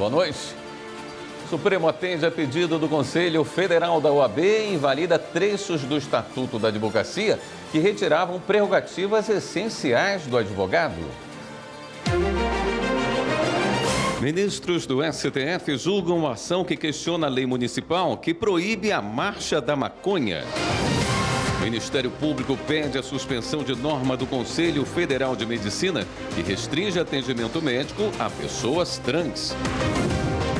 Boa noite. O Supremo atende a pedido do Conselho Federal da OAB e invalida trechos do Estatuto da Advocacia que retiravam prerrogativas essenciais do advogado. Ministros do STF julgam uma ação que questiona a lei municipal que proíbe a marcha da maconha. O Ministério Público pede a suspensão de norma do Conselho Federal de Medicina que restringe atendimento médico a pessoas trans.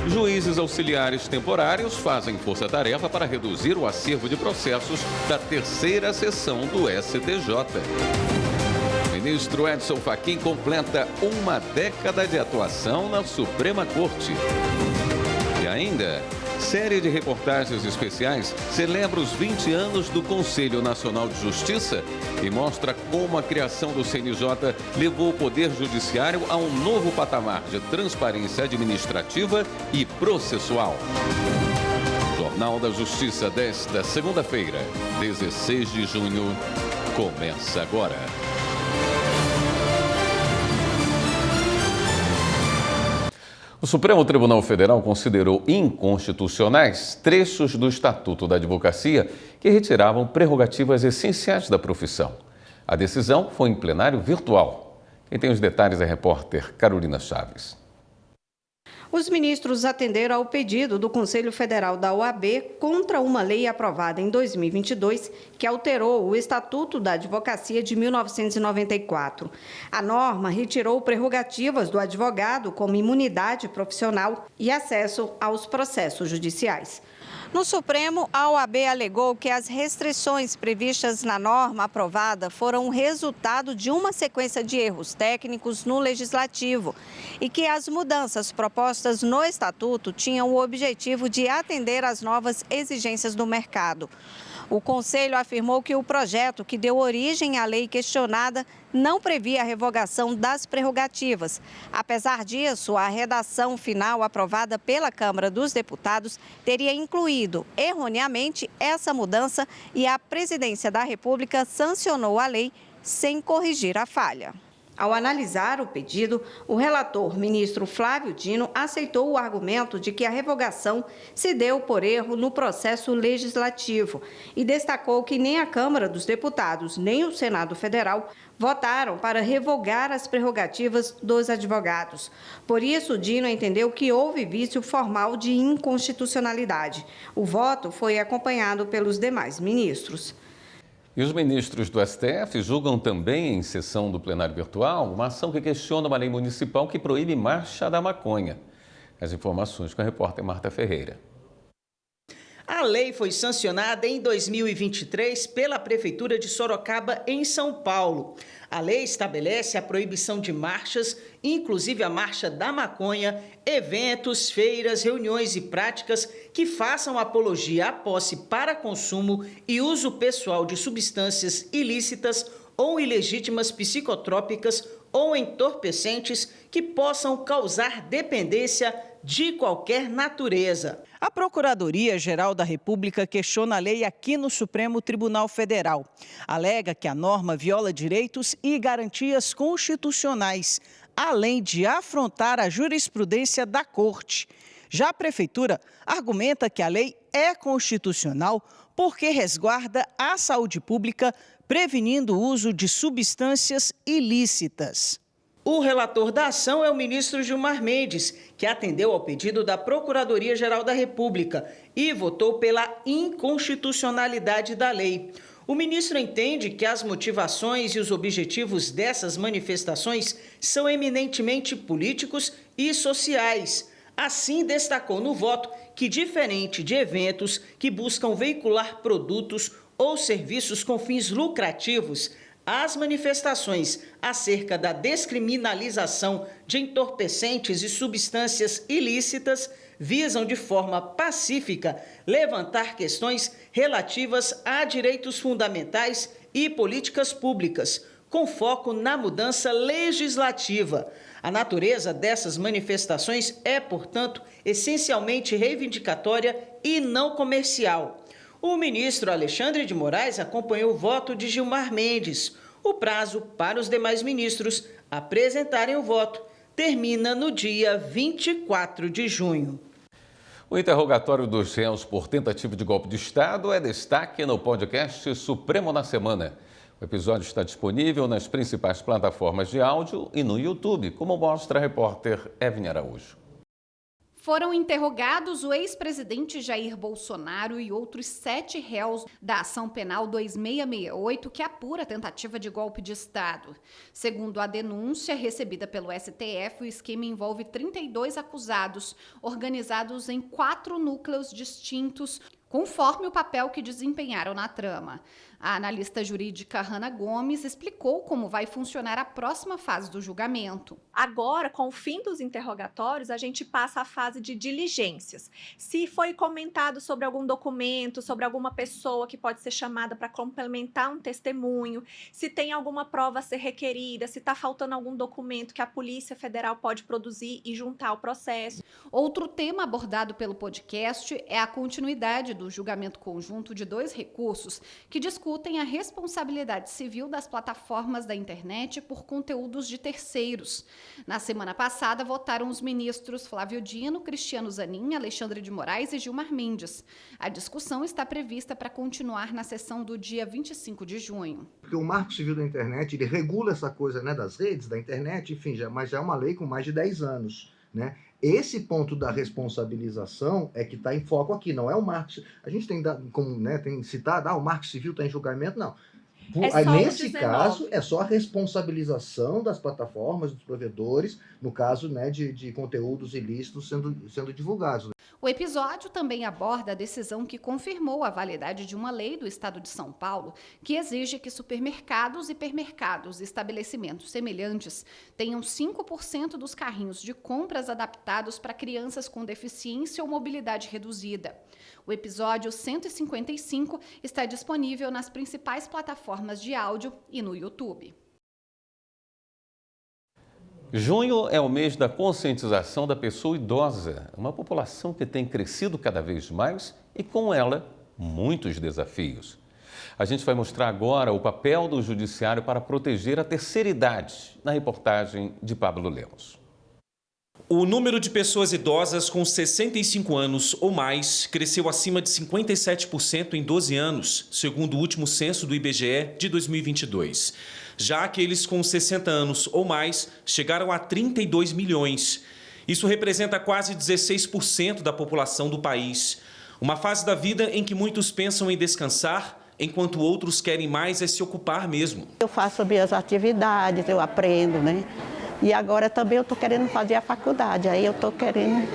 Juízes auxiliares temporários fazem força-tarefa para reduzir o acervo de processos da terceira sessão do STJ. O ministro Edson Fachin completa uma década de atuação na Suprema Corte. E ainda, série de reportagens especiais celebra os 20 anos do Conselho Nacional de Justiça e mostra como a criação do CNJ levou o Poder Judiciário a um novo patamar de transparência administrativa e processual. Jornal da Justiça desta segunda-feira, 16 de junho, começa agora. O Supremo Tribunal Federal considerou inconstitucionais trechos do Estatuto da Advocacia que retiravam prerrogativas essenciais da profissão. A decisão foi em plenário virtual. Quem tem os detalhes é a repórter Carolina Chaves. Os ministros atenderam ao pedido do Conselho Federal da OAB contra uma lei aprovada em 2022 que alterou o Estatuto da Advocacia de 1994. A norma retirou prerrogativas do advogado como imunidade profissional e acesso aos processos judiciais. No Supremo, a OAB alegou que as restrições previstas na norma aprovada foram o resultado de uma sequência de erros técnicos no Legislativo e que as mudanças propostas no Estatuto tinham o objetivo de atender às novas exigências do mercado. O Conselho afirmou que o projeto que deu origem à lei questionada não previa a revogação das prerrogativas. Apesar disso, a redação final aprovada pela Câmara dos Deputados teria incluído, erroneamente, essa mudança e a Presidência da República sancionou a lei sem corrigir a falha. Ao analisar o pedido, o relator, ministro Flávio Dino, aceitou o argumento de que a revogação se deu por erro no processo legislativo e destacou que nem a Câmara dos Deputados nem o Senado Federal votaram para revogar as prerrogativas dos advogados. Por isso, Dino entendeu que houve vício formal de inconstitucionalidade. O voto foi acompanhado pelos demais ministros. E os ministros do STF julgam também, em sessão do plenário virtual, uma ação que questiona uma lei municipal que proíbe marcha da maconha. As informações com a repórter Marta Ferreira. A lei foi sancionada em 2023 pela Prefeitura de Sorocaba, em São Paulo. A lei estabelece a proibição de marchas, inclusive a marcha da maconha, eventos, feiras, reuniões e práticas que façam apologia à posse para consumo e uso pessoal de substâncias ilícitas ou ilegítimas psicotrópicas ou entorpecentes que possam causar dependência de qualquer natureza. A Procuradoria-Geral da República questiona a lei aqui no Supremo Tribunal Federal. Alega que a norma viola direitos e garantias constitucionais, além de afrontar a jurisprudência da Corte. Já a Prefeitura argumenta que a lei é constitucional porque resguarda a saúde pública, prevenindo o uso de substâncias ilícitas. O relator da ação é o ministro Gilmar Mendes, que atendeu ao pedido da Procuradoria-Geral da República e votou pela inconstitucionalidade da lei. O ministro entende que as motivações e os objetivos dessas manifestações são eminentemente políticos e sociais. Assim, destacou no voto que, diferente de eventos que buscam veicular produtos ou serviços com fins lucrativos, as manifestações acerca da descriminalização de entorpecentes e substâncias ilícitas visam de forma pacífica levantar questões relativas a direitos fundamentais e políticas públicas, com foco na mudança legislativa. A natureza dessas manifestações é, portanto, essencialmente reivindicatória e não comercial. O ministro Alexandre de Moraes acompanhou o voto de Gilmar Mendes. O prazo para os demais ministros apresentarem o voto termina no dia 24 de junho. O interrogatório dos réus por tentativa de golpe de Estado é destaque no podcast Supremo na Semana. O episódio está disponível nas principais plataformas de áudio e no YouTube, como mostra a repórter Evne Araújo. Foram interrogados o ex-presidente Jair Bolsonaro e outros 7 réus da Ação Penal 2668, que apura a tentativa de golpe de Estado. Segundo a denúncia recebida pelo STF, o esquema envolve 32 acusados, organizados em 4 núcleos distintos, conforme o papel que desempenharam na trama. A analista jurídica Hanna Gomes explicou como vai funcionar a próxima fase do julgamento. Agora, com o fim dos interrogatórios, a gente passa à fase de diligências. Se foi comentado sobre algum documento, sobre alguma pessoa que pode ser chamada para complementar um testemunho, se tem alguma prova a ser requerida, se está faltando algum documento que a Polícia Federal pode produzir e juntar ao processo. Outro tema abordado pelo podcast é a continuidade do julgamento conjunto de 2 recursos que discutem a responsabilidade civil das plataformas da internet por conteúdos de terceiros. Na semana passada, votaram os ministros Flávio Dino, Cristiano Zanin, Alexandre de Moraes e Gilmar Mendes. A discussão está prevista para continuar na sessão do dia 25 de junho. Porque o Marco Civil da Internet, ele regula essa coisa, né, das redes, da internet, enfim, mas já é uma lei com mais de 10 anos, né? Esse ponto da responsabilização é que está em foco aqui, não é o marco. A gente tem como, né, tem citado, o marco civil está em julgamento, não. Nesse caso, é só a responsabilização das plataformas, dos provedores, no caso, né, de conteúdos ilícitos sendo divulgados. O episódio também aborda a decisão que confirmou a validade de uma lei do Estado de São Paulo que exige que supermercados, hipermercados e estabelecimentos semelhantes tenham 5% dos carrinhos de compras adaptados para crianças com deficiência ou mobilidade reduzida. O episódio 155 está disponível nas principais plataformas de áudio e no YouTube. Junho é o mês da conscientização da pessoa idosa, uma população que tem crescido cada vez mais e, com ela, muitos desafios. A gente vai mostrar agora o papel do Judiciário para proteger a terceira idade, na reportagem de Pablo Lemos. O número de pessoas idosas com 65 anos ou mais cresceu acima de 57% em 12 anos, segundo o último censo do IBGE de 2022. Já aqueles com 60 anos ou mais chegaram a 32 milhões. Isso representa quase 16% da população do país. Uma fase da vida em que muitos pensam em descansar, enquanto outros querem mais é se ocupar mesmo. Eu faço minhas atividades, eu aprendo, né? E agora também eu estou querendo fazer a faculdade, aí eu estou querendo,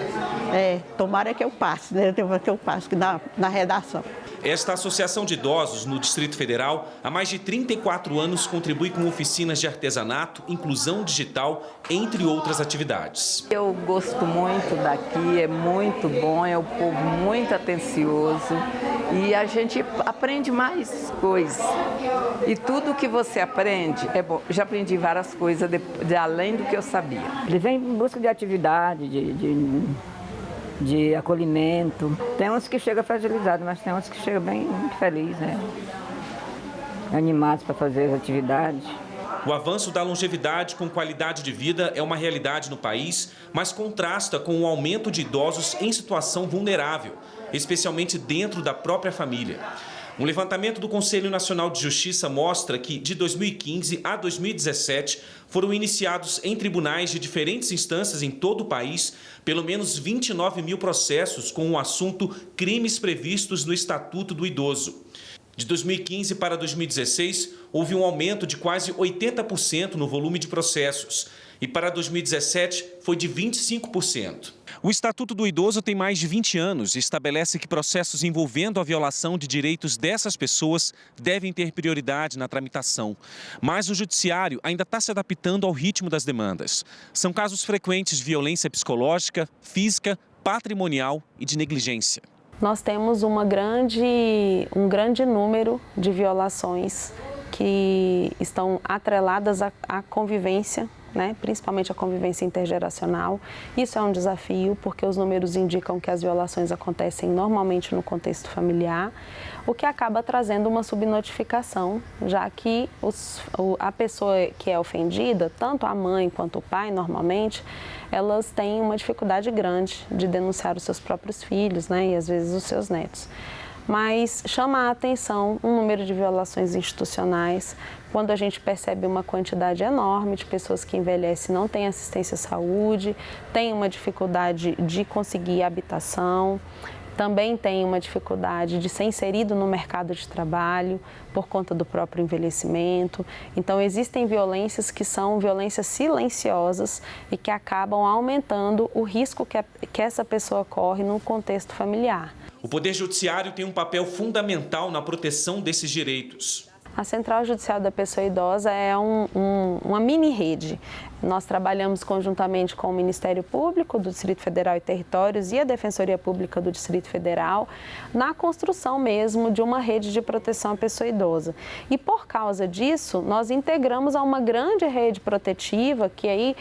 tomara que eu passe, né? Que eu passe na redação. Esta associação de idosos no Distrito Federal, há mais de 34 anos, contribui com oficinas de artesanato, inclusão digital, entre outras atividades. Eu gosto muito daqui, é muito bom, é um povo muito atencioso e a gente aprende mais coisas. E tudo que você aprende é bom. Já aprendi várias coisas de além do que eu sabia. Ele vem em busca de atividade, de acolhimento. Tem uns que chegam fragilizados, mas tem uns que chegam bem felizes, né? Animados para fazer as atividades. O avanço da longevidade com qualidade de vida é uma realidade no país, mas contrasta com o aumento de idosos em situação vulnerável, especialmente dentro da própria família. Um levantamento do Conselho Nacional de Justiça mostra que, de 2015 a 2017, foram iniciados em tribunais de diferentes instâncias em todo o país pelo menos 29 mil processos com o assunto crimes previstos no Estatuto do Idoso. De 2015 para 2016, houve um aumento de quase 80% no volume de processos. E para 2017, foi de 25%. O Estatuto do Idoso tem mais de 20 anos e estabelece que processos envolvendo a violação de direitos dessas pessoas devem ter prioridade na tramitação. Mas o Judiciário ainda está se adaptando ao ritmo das demandas. São casos frequentes de violência psicológica, física, patrimonial e de negligência. Nós temos um grande número de violações que estão atreladas à convivência né? Principalmente a convivência intergeracional. Isso é um desafio, porque os números indicam que as violações acontecem normalmente no contexto familiar, o que acaba trazendo uma subnotificação, já que a pessoa que é ofendida, tanto a mãe quanto o pai, normalmente, elas têm uma dificuldade grande de denunciar os seus próprios filhos, né? E às vezes os seus netos. Mas chama a atenção um número de violações institucionais, quando a gente percebe uma quantidade enorme de pessoas que envelhecem, não têm assistência à saúde, têm uma dificuldade de conseguir habitação, também tem uma dificuldade de ser inserido no mercado de trabalho por conta do próprio envelhecimento. Então, existem violências que são violências silenciosas e que acabam aumentando o risco que essa pessoa corre no contexto familiar. O Poder Judiciário tem um papel fundamental na proteção desses direitos. A Central Judicial da Pessoa Idosa é uma mini-rede. Nós trabalhamos conjuntamente com o Ministério Público do Distrito Federal e Territórios e a Defensoria Pública do Distrito Federal na construção mesmo de uma rede de proteção à pessoa idosa. E por causa disso, nós integramos a uma grande rede protetiva que aí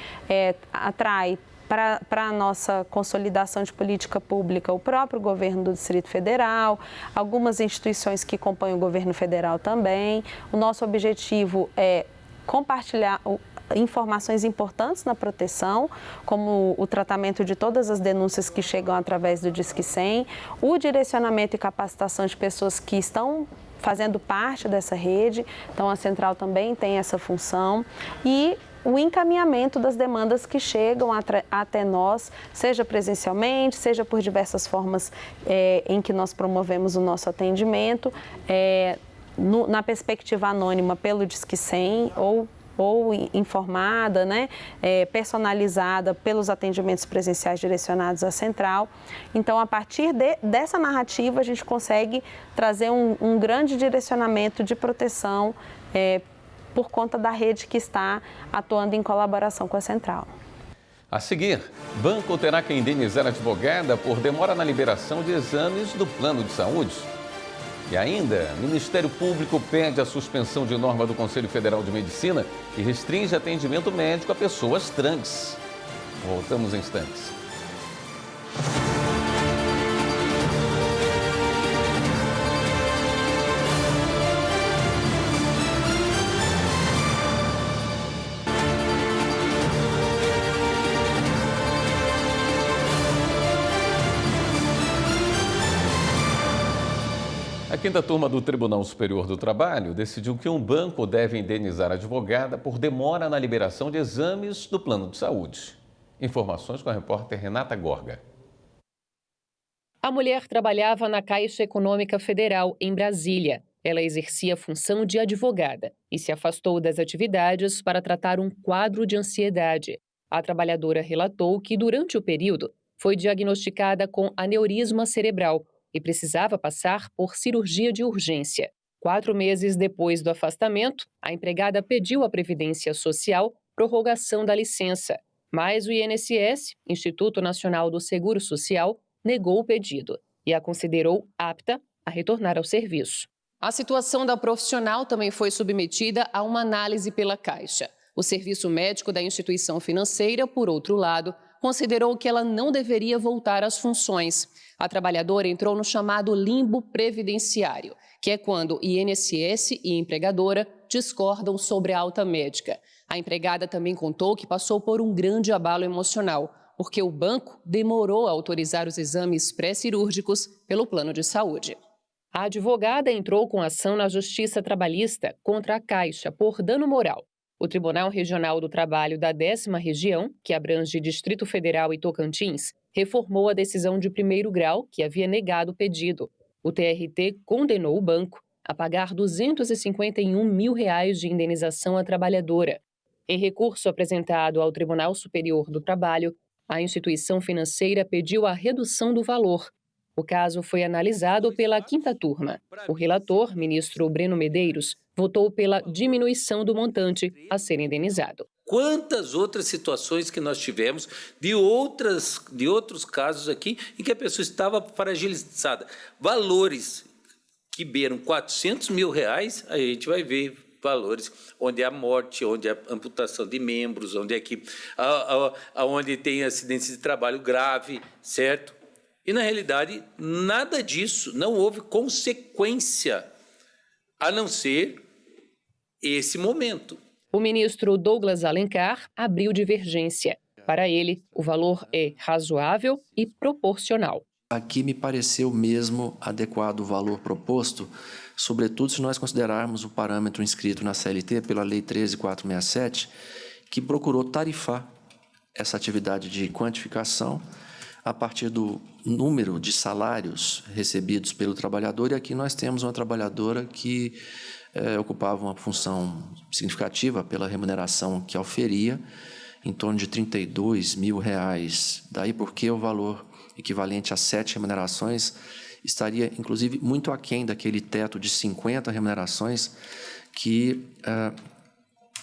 atrai para a nossa consolidação de política pública o próprio governo do Distrito Federal, algumas instituições que compõem o governo federal também. O nosso objetivo é compartilhar informações importantes na proteção, como o tratamento de todas as denúncias que chegam através do Disque 100, o direcionamento e capacitação de pessoas que estão fazendo parte dessa rede. Então, a Central também tem essa função e o encaminhamento das demandas que chegam até nós, seja presencialmente, seja por diversas formas em que nós promovemos o nosso atendimento, na perspectiva anônima pelo Disque 100 ou informada, né, personalizada pelos atendimentos presenciais direcionados à Central. Então, a partir dessa narrativa, a gente consegue trazer um grande direcionamento de proteção por conta da rede que está atuando em colaboração com a Central. A seguir, banco terá que indenizar a advogada por demora na liberação de exames do plano de saúde. E ainda, o Ministério Público pede a suspensão de norma do Conselho Federal de Medicina que restringe atendimento médico a pessoas trans. Voltamos em instantes. A quinta turma do Tribunal Superior do Trabalho decidiu que um banco deve indenizar a advogada por demora na liberação de exames do plano de saúde. Informações com a repórter Renata Gorga. A mulher trabalhava na Caixa Econômica Federal, em Brasília. Ela exercia a função de advogada e se afastou das atividades para tratar um quadro de ansiedade. A trabalhadora relatou que, durante o período, foi diagnosticada com aneurisma cerebral e precisava passar por cirurgia de urgência. 4 meses depois do afastamento, a empregada pediu à Previdência Social prorrogação da licença, mas o INSS, Instituto Nacional do Seguro Social, negou o pedido e a considerou apta a retornar ao serviço. A situação da profissional também foi submetida a uma análise pela Caixa. O serviço médico da instituição financeira, por outro lado, considerou que ela não deveria voltar às funções. A trabalhadora entrou no chamado limbo previdenciário, que é quando INSS e empregadora discordam sobre a alta médica. A empregada também contou que passou por um grande abalo emocional, porque o banco demorou a autorizar os exames pré-cirúrgicos pelo plano de saúde. A advogada entrou com ação na Justiça Trabalhista contra a Caixa por dano moral. O Tribunal Regional do Trabalho da 10ª Região, que abrange Distrito Federal e Tocantins, reformou a decisão de primeiro grau que havia negado o pedido. O TRT condenou o banco a pagar R$ 251 mil de indenização à trabalhadora. Em recurso apresentado ao Tribunal Superior do Trabalho, a instituição financeira pediu a redução do valor. O caso foi analisado pela quinta turma. O relator, ministro Breno Medeiros, votou pela diminuição do montante a ser indenizado. Quantas outras situações que nós tivemos de outros casos aqui em que a pessoa estava fragilizada. Valores que beiram R$ 400 mil, a gente vai ver valores, onde há morte, onde há amputação de membros, onde onde tem acidentes de trabalho grave, certo? E, na realidade, nada disso, não houve consequência, a não ser esse momento. O ministro Douglas Alencar abriu divergência. Para ele, o valor é razoável e proporcional. Aqui me pareceu mesmo adequado o valor proposto, sobretudo se nós considerarmos o parâmetro inscrito na CLT pela Lei 13.467, que procurou tarifar essa atividade de quantificação a partir do número de salários recebidos pelo trabalhador. E aqui nós temos uma trabalhadora que ocupava uma função significativa pela remuneração que oferia, em torno de R$32 mil. Daí porque o valor equivalente a 7 remunerações estaria, inclusive, muito aquém daquele teto de 50 remunerações que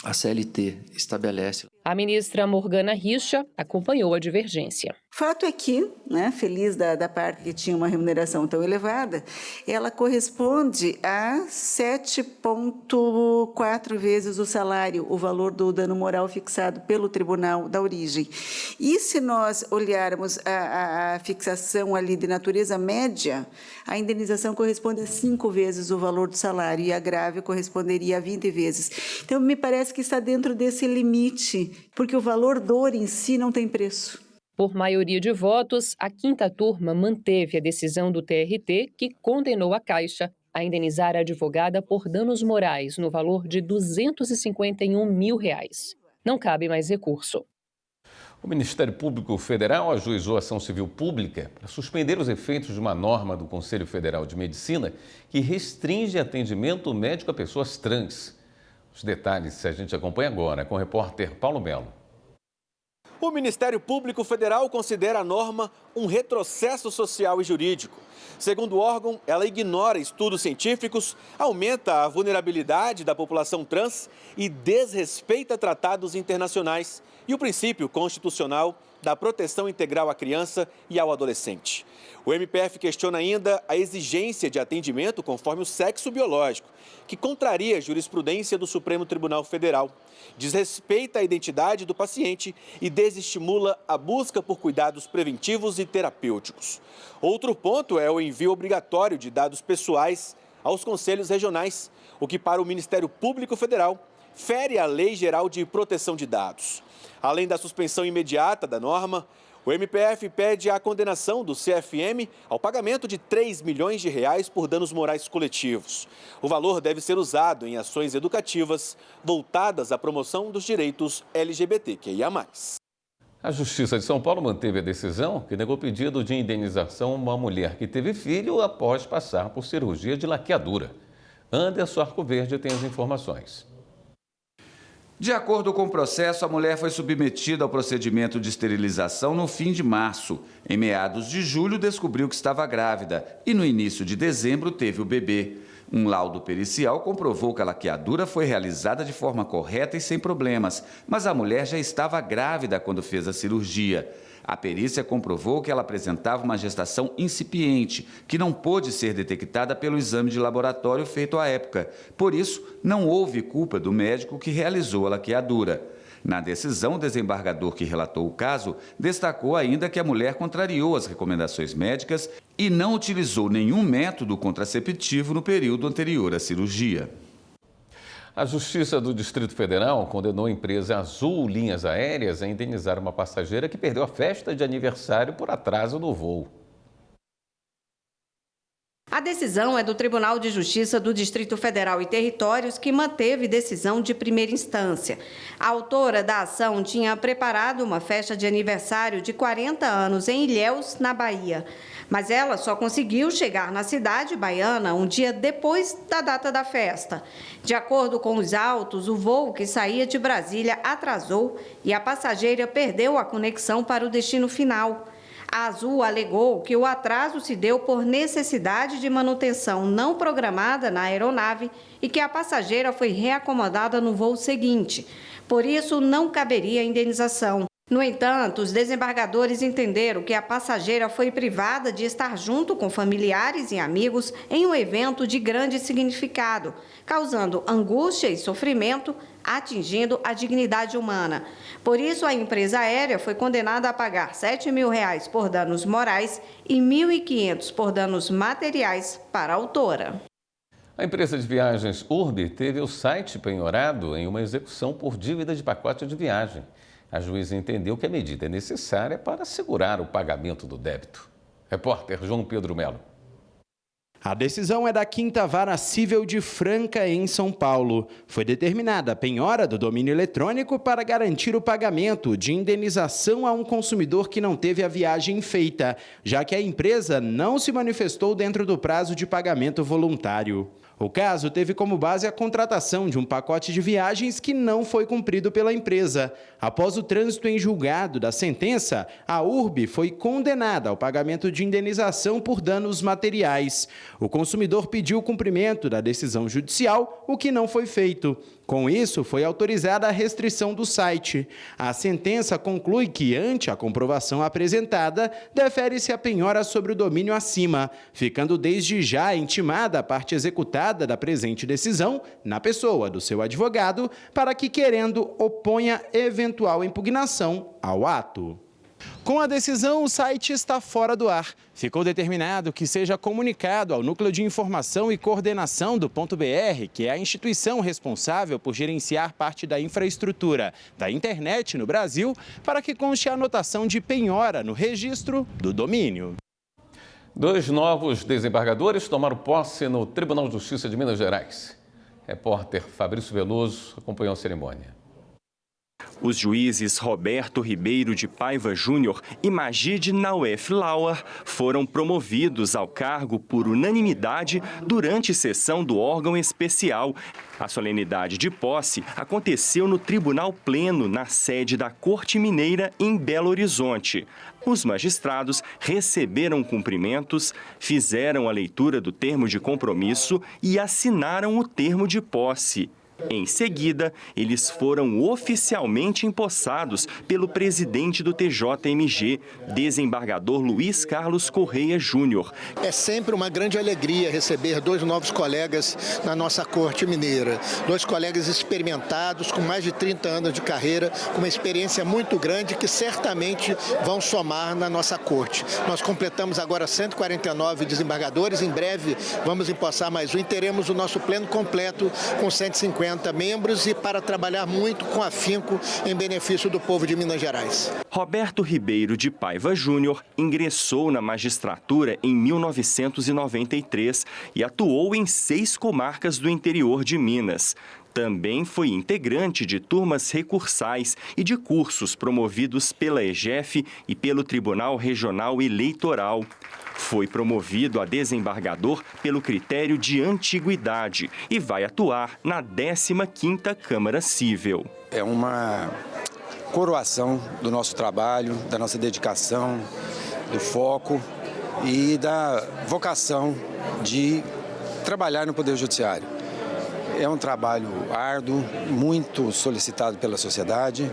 a CLT estabelece. A ministra Morgana Richa acompanhou a divergência. Fato é que, feliz da parte que tinha uma remuneração tão elevada, ela corresponde a 7,4 vezes o salário, o valor do dano moral fixado pelo tribunal da origem. E se nós olharmos a fixação ali de natureza média, a indenização corresponde a 5 vezes o valor do salário e a grave corresponderia a 20 vezes. Então, me parece que está dentro desse limite, porque o valor dor em si não tem preço. Por maioria de votos, a quinta turma manteve a decisão do TRT, que condenou a Caixa a indenizar a advogada por danos morais no valor de R$251 mil. Não cabe mais recurso. O Ministério Público Federal ajuizou ação civil pública para suspender os efeitos de uma norma do Conselho Federal de Medicina que restringe atendimento médico a pessoas trans. Os detalhes a gente acompanha agora com o repórter Paulo Melo. O Ministério Público Federal considera a norma um retrocesso social e jurídico. Segundo o órgão, ela ignora estudos científicos, aumenta a vulnerabilidade da população trans e desrespeita tratados internacionais e o princípio constitucional da proteção integral à criança e ao adolescente. O MPF questiona ainda a exigência de atendimento conforme o sexo biológico, que contraria a jurisprudência do Supremo Tribunal Federal, desrespeita a identidade do paciente e desestimula a busca por cuidados preventivos e terapêuticos. Outro ponto é o envio obrigatório de dados pessoais aos conselhos regionais, o que para o Ministério Público Federal fere a Lei Geral de Proteção de Dados. Além da suspensão imediata da norma, o MPF pede a condenação do CFM ao pagamento de R$3 milhões por danos morais coletivos. O valor deve ser usado em ações educativas voltadas à promoção dos direitos LGBTQIA+. A Justiça de São Paulo manteve a decisão que negou pedido de indenização a uma mulher que teve filho após passar por cirurgia de laqueadura. Anderson Arcoverde tem as informações. De acordo com o processo, a mulher foi submetida ao procedimento de esterilização no fim de março. Em meados de julho, descobriu que estava grávida e no início de dezembro teve o bebê. Um laudo pericial comprovou que a laqueadura foi realizada de forma correta e sem problemas, mas a mulher já estava grávida quando fez a cirurgia. A perícia comprovou que ela apresentava uma gestação incipiente, que não pôde ser detectada pelo exame de laboratório feito à época. Por isso, não houve culpa do médico que realizou a laqueadura. Na decisão, o desembargador que relatou o caso destacou ainda que a mulher contrariou as recomendações médicas e não utilizou nenhum método contraceptivo no período anterior à cirurgia. A Justiça do Distrito Federal condenou a empresa Azul Linhas Aéreas a indenizar uma passageira que perdeu a festa de aniversário por atraso no voo. A decisão é do Tribunal de Justiça do Distrito Federal e Territórios, que manteve decisão de primeira instância. A autora da ação tinha preparado uma festa de aniversário de 40 anos em Ilhéus, na Bahia. Mas ela só conseguiu chegar na cidade baiana um dia depois da data da festa. De acordo com os autos, o voo que saía de Brasília atrasou e a passageira perdeu a conexão para o destino final. A Azul alegou que o atraso se deu por necessidade de manutenção não programada na aeronave e que a passageira foi reacomodada no voo seguinte. Por isso, não caberia indenização. No entanto, os desembargadores entenderam que a passageira foi privada de estar junto com familiares e amigos em um evento de grande significado, causando angústia e sofrimento, atingindo a dignidade humana. Por isso, a empresa aérea foi condenada a pagar R$ 7.000 por danos morais e R$ 1.500 por danos materiais para a autora. A empresa de viagens Urbi teve o site penhorado em uma execução por dívida de pacote de viagem. A juíza entendeu que a medida é necessária para assegurar o pagamento do débito. Repórter João Pedro Melo. A decisão é da 5ª Vara Cível de Franca, em São Paulo. Foi determinada a penhora do domínio eletrônico para garantir o pagamento de indenização a um consumidor que não teve a viagem feita, já que a empresa não se manifestou dentro do prazo de pagamento voluntário. O caso teve como base a contratação de um pacote de viagens que não foi cumprido pela empresa. Após o trânsito em julgado da sentença, a Urbi foi condenada ao pagamento de indenização por danos materiais. O consumidor pediu o cumprimento da decisão judicial, o que não foi feito. Com isso, foi autorizada a restrição do site. A sentença conclui que, ante a comprovação apresentada, defere-se a penhora sobre o domínio acima, ficando desde já intimada a parte executada da presente decisão, na pessoa do seu advogado, para que, querendo, oponha eventual impugnação ao ato. Com a decisão, o site está fora do ar. Ficou determinado que seja comunicado ao Núcleo de Informação e Coordenação do .br, que é a instituição responsável por gerenciar parte da infraestrutura da internet no Brasil, para que conste a anotação de penhora no registro do domínio. 2 novos desembargadores tomaram posse no Tribunal de Justiça de Minas Gerais. Repórter Fabrício Veloso acompanhou a cerimônia. Os juízes Roberto Ribeiro de Paiva Júnior e Majid Nawef Lauer foram promovidos ao cargo por unanimidade durante sessão do órgão especial. A solenidade de posse aconteceu no Tribunal Pleno, na sede da Corte Mineira, em Belo Horizonte. Os magistrados receberam cumprimentos, fizeram a leitura do termo de compromisso e assinaram o termo de posse. Em seguida, eles foram oficialmente empossados pelo presidente do TJMG, desembargador Luiz Carlos Correia Júnior. É sempre uma grande alegria receber 2 novos colegas na nossa Corte Mineira. 2 colegas experimentados, com mais de 30 anos de carreira, com uma experiência muito grande que certamente vão somar na nossa Corte. Nós completamos agora 149 desembargadores, em breve vamos empossar mais um e teremos o nosso pleno completo com 150 membros e para trabalhar muito com afinco em benefício do povo de Minas Gerais. Roberto Ribeiro de Paiva Júnior ingressou na magistratura em 1993 e atuou em 6 comarcas do interior de Minas. Também foi integrante de turmas recursais e de cursos promovidos pela EGEF e pelo Tribunal Regional Eleitoral. Foi promovido a desembargador pelo critério de antiguidade e vai atuar na 15ª Câmara Cível. É uma coroação do nosso trabalho, da nossa dedicação, do foco e da vocação de trabalhar no Poder Judiciário. É um trabalho árduo, muito solicitado pela sociedade,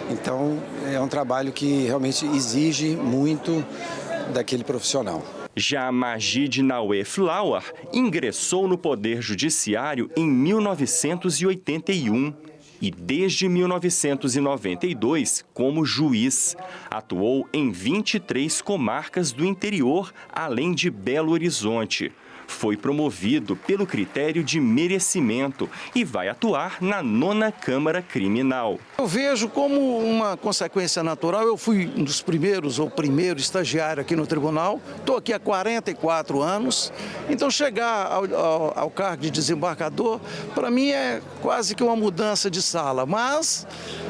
então é um trabalho que realmente exige muito daquele profissional. Já Majid Nawef Lauer ingressou no Poder Judiciário em 1981 e desde 1992 como juiz. Atuou em 23 comarcas do interior, além de Belo Horizonte. Foi promovido pelo critério de merecimento e vai atuar na 9ª Câmara Criminal. Eu vejo como uma consequência natural. Eu fui um dos primeiros ou primeiro estagiário aqui no tribunal. Estou aqui há 44 anos. Então chegar ao cargo de desembargador, para mim é quase que uma mudança de sala. Mas,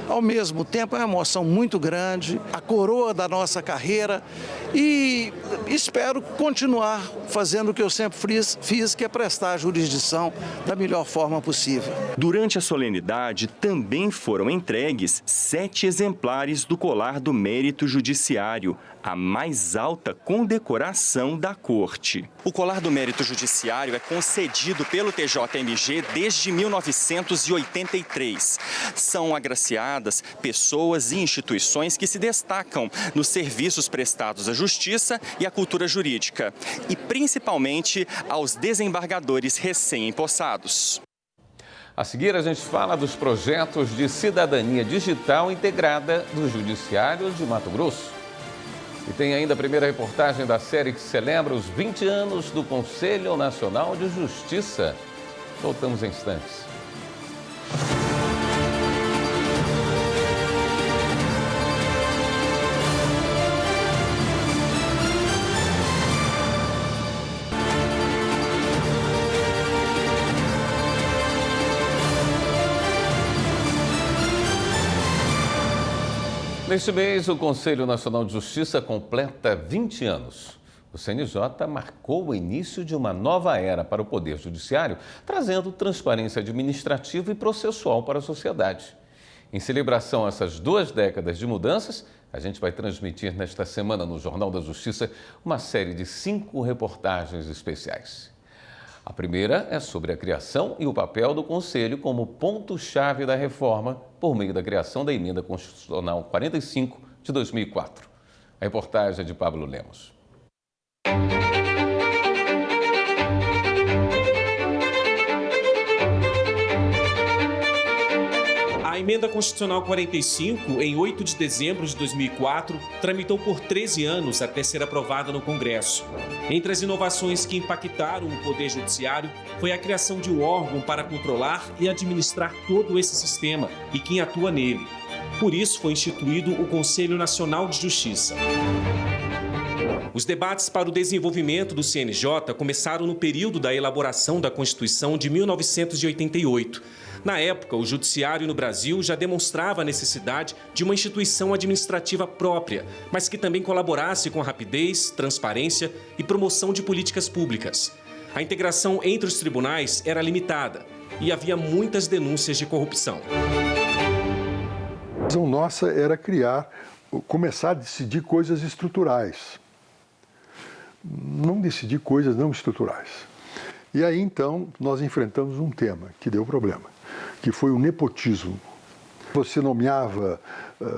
ao mesmo tempo, é uma emoção muito grande, a coroa da nossa carreira. E espero continuar fazendo o que eu sempre fiz, que é prestar a jurisdição da melhor forma possível. Durante a solenidade, também foram entregues 7 exemplares do Colar do Mérito Judiciário, a mais alta condecoração da Corte. O Colar do Mérito Judiciário é concedido pelo TJMG desde 1983. São agraciadas pessoas e instituições que se destacam nos serviços prestados à justiça e à cultura jurídica, e principalmente aos desembargadores recém-empossados. A seguir, a gente fala dos projetos de cidadania digital integrada do Judiciário de Mato Grosso. E tem ainda a primeira reportagem da série que celebra os 20 anos do Conselho Nacional de Justiça. Voltamos em instantes. Neste mês, o Conselho Nacional de Justiça completa 20 anos. O CNJ marcou o início de uma nova era para o Poder Judiciário, trazendo transparência administrativa e processual para a sociedade. Em celebração a essas 2 décadas de mudanças, a gente vai transmitir nesta semana no Jornal da Justiça uma série de 5 reportagens especiais. A primeira é sobre a criação e o papel do Conselho como ponto-chave da reforma por meio da criação da Emenda Constitucional 45 de 2004. A reportagem é de Pablo Lemos. A Emenda Constitucional 45, em 8 de dezembro de 2004, tramitou por 13 anos até ser aprovada no Congresso. Entre as inovações que impactaram o Poder Judiciário foi a criação de um órgão para controlar e administrar todo esse sistema e quem atua nele. Por isso foi instituído o Conselho Nacional de Justiça. Os debates para o desenvolvimento do CNJ começaram no período da elaboração da Constituição de 1988. Na época, o judiciário no Brasil já demonstrava a necessidade de uma instituição administrativa própria, mas que também colaborasse com rapidez, transparência e promoção de políticas públicas. A integração entre os tribunais era limitada e havia muitas denúncias de corrupção. A visão nossa era começar a decidir coisas estruturais, não decidir coisas não estruturais. E aí, então, nós enfrentamos um tema que deu problema, que foi o nepotismo. Você nomeava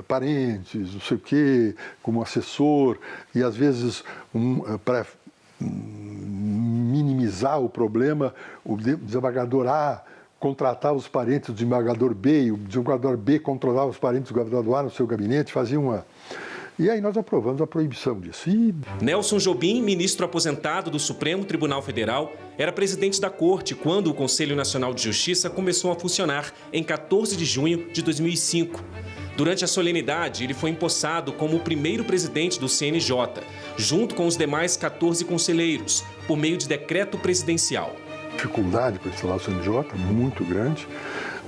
parentes, não sei o quê, como assessor, e às vezes, para minimizar o problema, o desembargador A contratava os parentes do desembargador B, e o desembargador B controlava os parentes do desembargador A no seu gabinete, fazia uma... E aí nós aprovamos a proibição disso. Nelson Jobim, ministro aposentado do Supremo Tribunal Federal, era presidente da Corte quando o Conselho Nacional de Justiça começou a funcionar em 14 de junho de 2005. Durante a solenidade, ele foi empossado como o primeiro presidente do CNJ, junto com os demais 14 conselheiros, por meio de decreto presidencial. Dificuldade para instalar o CNJ, muito grande.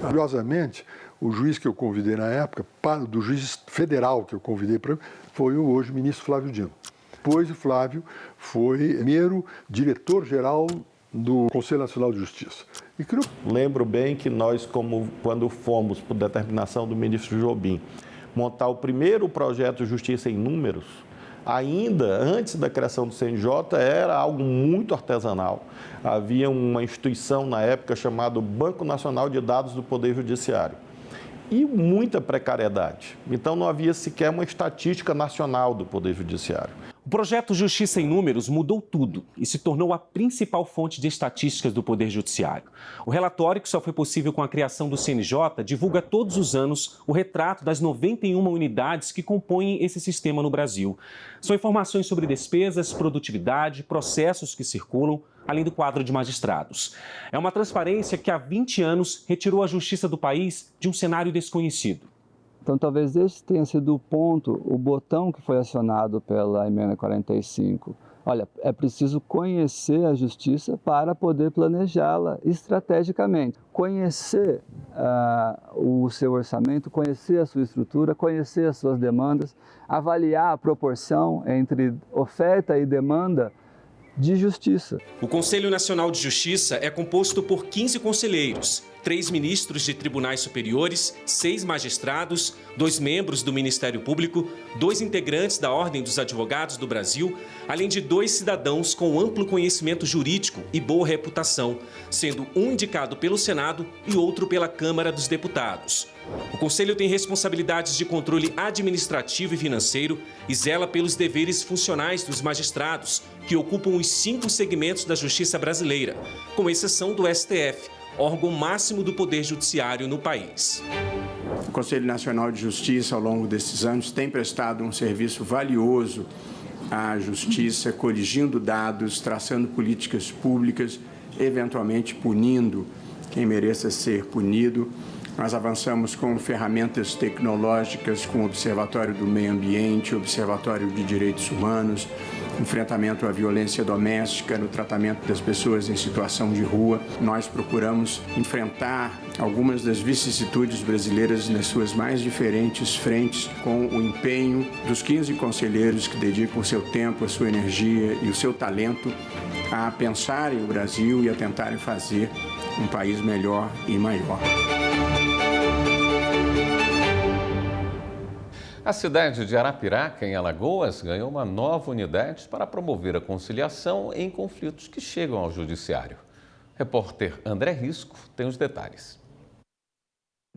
Curiosamente, o juiz que eu convidei na época, do juiz federal que eu convidei foi o hoje ministro Flávio Dino. Depois o Flávio foi primeiro diretor-geral do Conselho Nacional de Justiça. Lembro bem que nós, quando fomos, por determinação do ministro Jobim, montar o primeiro projeto Justiça em Números, ainda antes da criação do CNJ, era algo muito artesanal. Havia uma instituição na época chamada Banco Nacional de Dados do Poder Judiciário. E muita precariedade. Então, não havia sequer uma estatística nacional do Poder Judiciário. O projeto Justiça em Números mudou tudo e se tornou a principal fonte de estatísticas do Poder Judiciário. O relatório, que só foi possível com a criação do CNJ, divulga todos os anos o retrato das 91 unidades que compõem esse sistema no Brasil. São informações sobre despesas, produtividade, processos que circulam, além do quadro de magistrados. É uma transparência que há 20 anos retirou a justiça do país de um cenário desconhecido. Então, talvez esse tenha sido o ponto, o botão que foi acionado pela Emenda 45. Olha, é preciso conhecer a justiça para poder planejá-la estrategicamente. Conhecer o seu orçamento, conhecer a sua estrutura, conhecer as suas demandas, avaliar a proporção entre oferta e demanda de justiça. O Conselho Nacional de Justiça é composto por 15 conselheiros, 3 ministros de tribunais superiores, 6 magistrados, 2 membros do Ministério Público, 2 integrantes da Ordem dos Advogados do Brasil, além de 2 cidadãos com amplo conhecimento jurídico e boa reputação, sendo um indicado pelo Senado e outro pela Câmara dos Deputados. O Conselho tem responsabilidades de controle administrativo e financeiro e zela pelos deveres funcionais dos magistrados, que ocupam os 5 segmentos da justiça brasileira, com exceção do STF, órgão máximo do Poder Judiciário no país. O Conselho Nacional de Justiça, ao longo desses anos, tem prestado um serviço valioso à justiça, coligindo dados, traçando políticas públicas, eventualmente punindo quem mereça ser punido. Nós avançamos com ferramentas tecnológicas, com o Observatório do Meio Ambiente, Observatório de Direitos Humanos, enfrentamento à violência doméstica, no tratamento das pessoas em situação de rua. Nós procuramos enfrentar algumas das vicissitudes brasileiras nas suas mais diferentes frentes, com o empenho dos 15 conselheiros que dedicam o seu tempo, a sua energia e o seu talento a pensarem o Brasil e a tentarem fazer um país melhor e maior. A cidade de Arapiraca, em Alagoas, ganhou uma nova unidade para promover a conciliação em conflitos que chegam ao judiciário. O repórter André Risco tem os detalhes.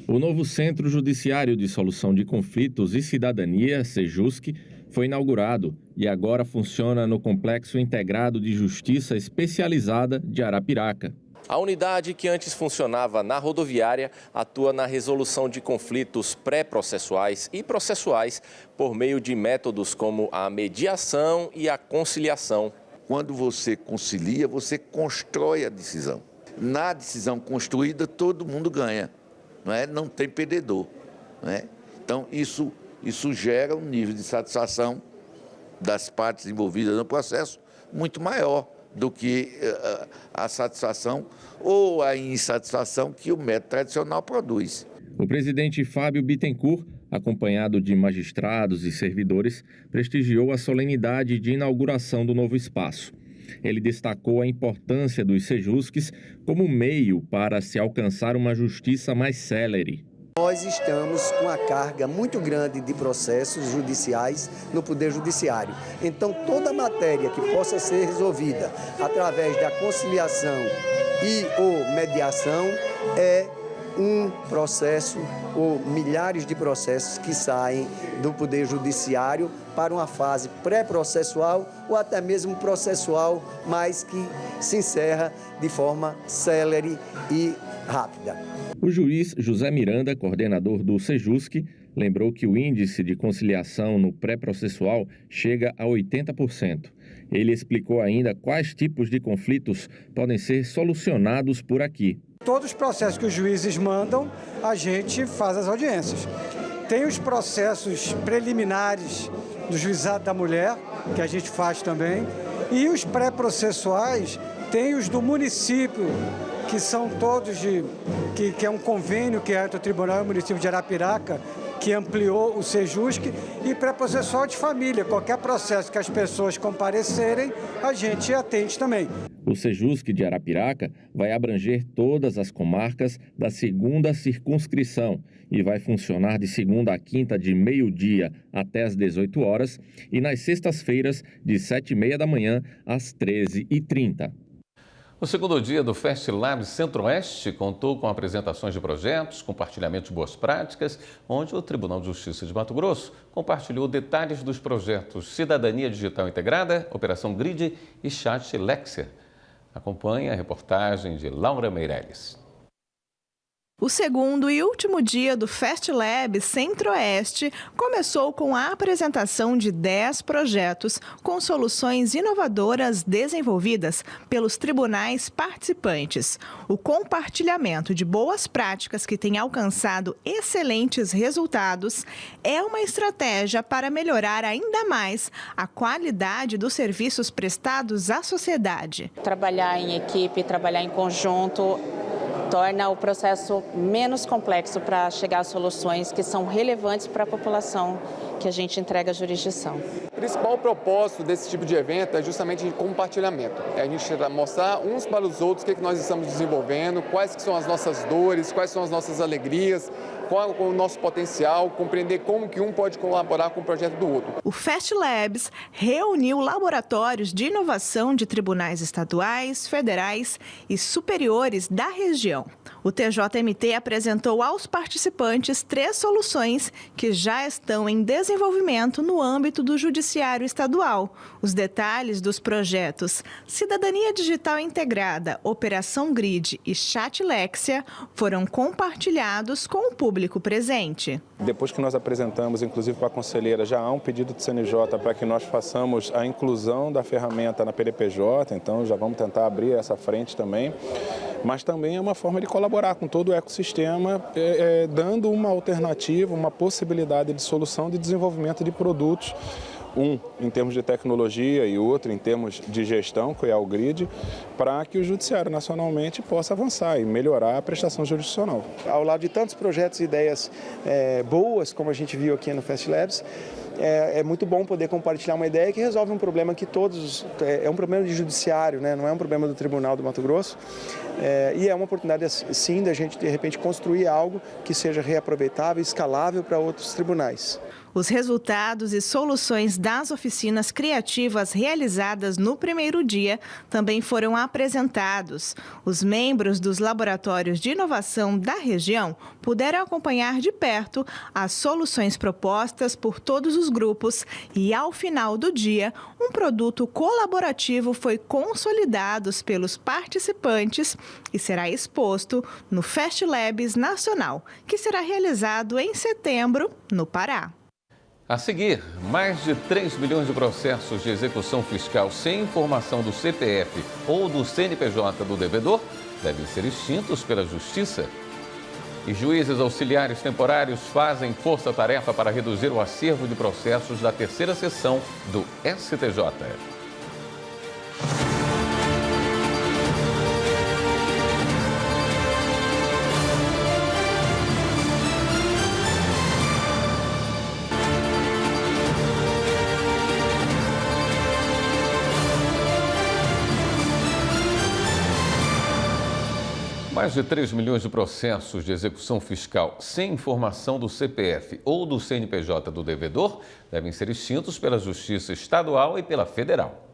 O novo Centro Judiciário de Solução de Conflitos e Cidadania, Sejusc, foi inaugurado e agora funciona no Complexo Integrado de Justiça Especializada de Arapiraca. A unidade, que antes funcionava na rodoviária, atua na resolução de conflitos pré-processuais e processuais por meio de métodos como a mediação e a conciliação. Quando você concilia, você constrói a decisão. Na decisão construída, todo mundo ganha, não é? Não tem perdedor, não é? Então, isso gera um nível de satisfação das partes envolvidas no processo muito maior do que a satisfação ou a insatisfação que o método tradicional produz. O presidente Fábio Bittencourt, acompanhado de magistrados e servidores, prestigiou a solenidade de inauguração do novo espaço. Ele destacou a importância dos Sejuscs como meio para se alcançar uma justiça mais célere. Nós estamos com uma carga muito grande de processos judiciais no Poder Judiciário. Então, toda matéria que possa ser resolvida através da conciliação e ou mediação é um processo ou milhares de processos que saem do Poder Judiciário para uma fase pré-processual ou até mesmo processual, mas que se encerra de forma célere e rápida. O juiz José Miranda, coordenador do Sejusc, lembrou que o índice de conciliação no pré-processual chega a 80%. Ele explicou ainda quais tipos de conflitos podem ser solucionados por aqui. Todos os processos que os juízes mandam, a gente faz as audiências. Tem os processos preliminares do Juizado da Mulher, que a gente faz também, e os pré-processuais tem os do município, que são todos que é um convênio que é entre o Tribunal e o município de Arapiraca, que ampliou o Sejusc, e pré-processual de família. Qualquer processo que as pessoas comparecerem, a gente atende também. O Sejusc de Arapiraca vai abranger todas as comarcas da 2ª circunscrição e vai funcionar de segunda a quinta de meio-dia até às 18 horas e nas sextas-feiras de 7h30 da manhã às 13h30. O segundo dia do FestLab Centro-Oeste contou com apresentações de projetos, compartilhamento de boas práticas, onde o Tribunal de Justiça de Mato Grosso compartilhou detalhes dos projetos Cidadania Digital Integrada, Operação Grid e Chat Lexia. Acompanhe a reportagem de Laura Meirelles. O segundo e último dia do FestLab Centro-Oeste começou com a apresentação de 10 projetos com soluções inovadoras desenvolvidas pelos tribunais participantes. O compartilhamento de boas práticas que tem alcançado excelentes resultados é uma estratégia para melhorar ainda mais a qualidade dos serviços prestados à sociedade. Trabalhar em equipe, trabalhar em conjunto torna o processo menos complexo para chegar a soluções que são relevantes para a população que a gente entrega à jurisdição. O principal propósito desse tipo de evento é justamente de compartilhamento. É a gente mostrar uns para os outros o que nós estamos desenvolvendo, quais que são as nossas dores, quais são as nossas alegrias, qual é o nosso potencial, compreender como que um pode colaborar com o projeto do outro. O Fast Labs reuniu laboratórios de inovação de tribunais estaduais, federais e superiores da região. O TJMT apresentou aos participantes 3 soluções que já estão em desenvolvimento no âmbito do Judiciário Estadual. Os detalhes dos projetos Cidadania Digital Integrada, Operação Grid e Chat Lexia foram compartilhados com o público presente. Depois que nós apresentamos, inclusive para a conselheira, já há um pedido do CNJ para que nós façamos a inclusão da ferramenta na PDPJ, então já vamos tentar abrir essa frente também. Mas também é uma forma de colaborar com todo o ecossistema, dando uma alternativa, uma possibilidade de solução de desenvolvimento de produtos, um em termos de tecnologia e outro em termos de gestão, que é o GRID, para que o Judiciário nacionalmente possa avançar e melhorar a prestação jurisdicional. Ao lado de tantos projetos e ideias boas, como a gente viu aqui no Fast Labs, é muito bom poder compartilhar uma ideia que resolve um problema que todos... É um problema de judiciário, né? Não é um problema do Tribunal do Mato Grosso. E é uma oportunidade, sim, da gente, de repente, construir algo que seja reaproveitável e escalável para outros tribunais. Os resultados e soluções das oficinas criativas realizadas no primeiro dia também foram apresentados. Os membros dos laboratórios de inovação da região puderam acompanhar de perto as soluções propostas por todos os grupos e, ao final do dia, um produto colaborativo foi consolidado pelos participantes e será exposto no Fast Labs Nacional, que será realizado em setembro, no Pará. A seguir, mais de 3 milhões de processos de execução fiscal sem informação do CPF ou do CNPJ do devedor devem ser extintos pela Justiça. E juízes auxiliares temporários fazem força-tarefa para reduzir o acervo de processos da terceira sessão do STJ. Mais de 3 milhões de processos de execução fiscal sem informação do CPF ou do CNPJ do devedor devem ser extintos pela Justiça Estadual e pela Federal.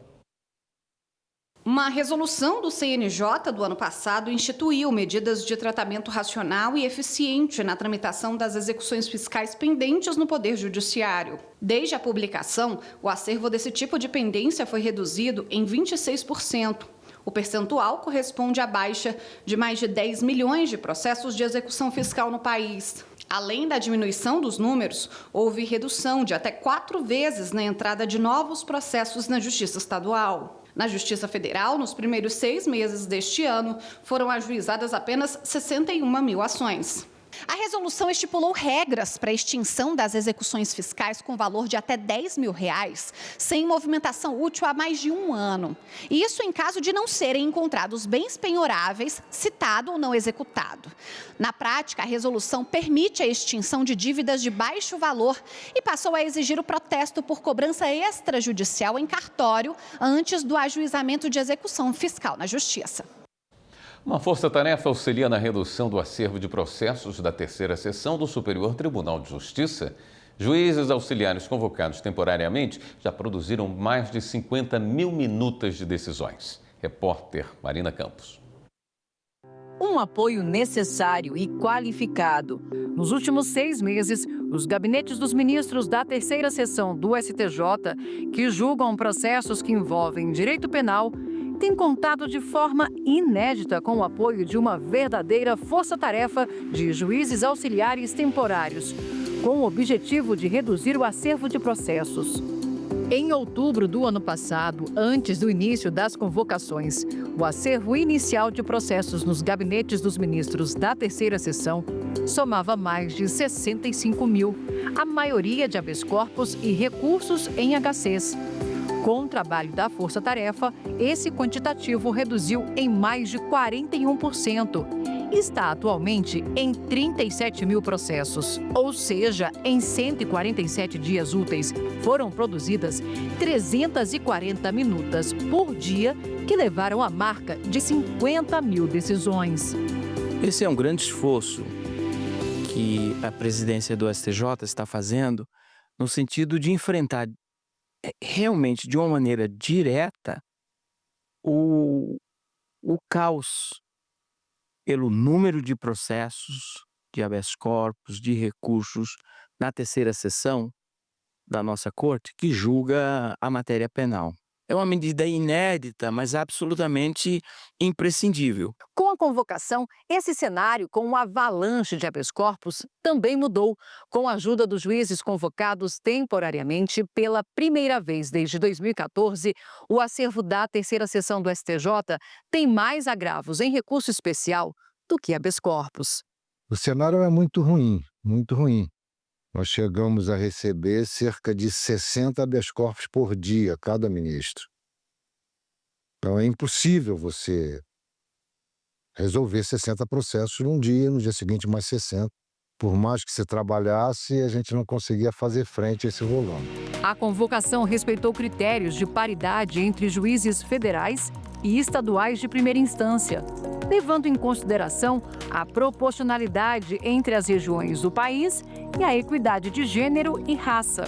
Uma resolução do CNJ do ano passado instituiu medidas de tratamento racional e eficiente na tramitação das execuções fiscais pendentes no Poder Judiciário. Desde a publicação, o acervo desse tipo de pendência foi reduzido em 26%. O percentual corresponde à baixa de mais de 10 milhões de processos de execução fiscal no país. Além da diminuição dos números, houve redução de até 4 vezes na entrada de novos processos na Justiça Estadual. Na Justiça Federal, nos primeiros 6 meses deste ano, foram ajuizadas apenas 61 mil ações. A resolução estipulou regras para a extinção das execuções fiscais com valor de até R$10 mil, sem movimentação útil há mais de 1 ano. Isso em caso de não serem encontrados bens penhoráveis, citado ou não executado. Na prática, a resolução permite a extinção de dívidas de baixo valor e passou a exigir o protesto por cobrança extrajudicial em cartório antes do ajuizamento de execução fiscal na Justiça. Uma força-tarefa auxilia na redução do acervo de processos da terceira sessão do Superior Tribunal de Justiça. Juízes auxiliares convocados temporariamente já produziram mais de 50 mil minutas de decisões. Repórter Marina Campos. Um apoio necessário e qualificado. Nos últimos 6 meses, os gabinetes dos ministros da terceira sessão do STJ, que julgam processos que envolvem direito penal, tem contado de forma inédita com o apoio de uma verdadeira força-tarefa de juízes auxiliares temporários, com o objetivo de reduzir o acervo de processos. Em outubro do ano passado, antes do início das convocações, o acervo inicial de processos nos gabinetes dos ministros da terceira sessão somava mais de 65 mil, a maioria de habeas corpus e recursos em HCs. Com o trabalho da Força Tarefa, esse quantitativo reduziu em mais de 41%. está atualmente em 37 mil processos. Ou seja, em 147 dias úteis, foram produzidas 340 minutas por dia, que levaram à marca de 50 mil decisões. Esse é um grande esforço que a presidência do STJ está fazendo no sentido de enfrentar realmente, de uma maneira direta, o caos pelo número de processos, de habeas corpus, de recursos na terceira sessão da nossa corte que julga a matéria penal. É uma medida inédita, mas absolutamente imprescindível. Com a convocação, esse cenário com uma avalanche de habeas corpus também mudou. Com a ajuda dos juízes convocados temporariamente pela primeira vez desde 2014, o acervo da terceira sessão do STJ tem mais agravos em recurso especial do que habeas corpus. O cenário é muito ruim, muito ruim. Nós chegamos a receber cerca de 60 habeas corpus por dia, cada ministro. Então é impossível você resolver 60 processos num dia, no dia seguinte mais 60. Por mais que você trabalhasse, a gente não conseguia fazer frente a esse volume. A convocação respeitou critérios de paridade entre juízes federais e estaduais de primeira instância, levando em consideração a proporcionalidade entre as regiões do país e a equidade de gênero e raça.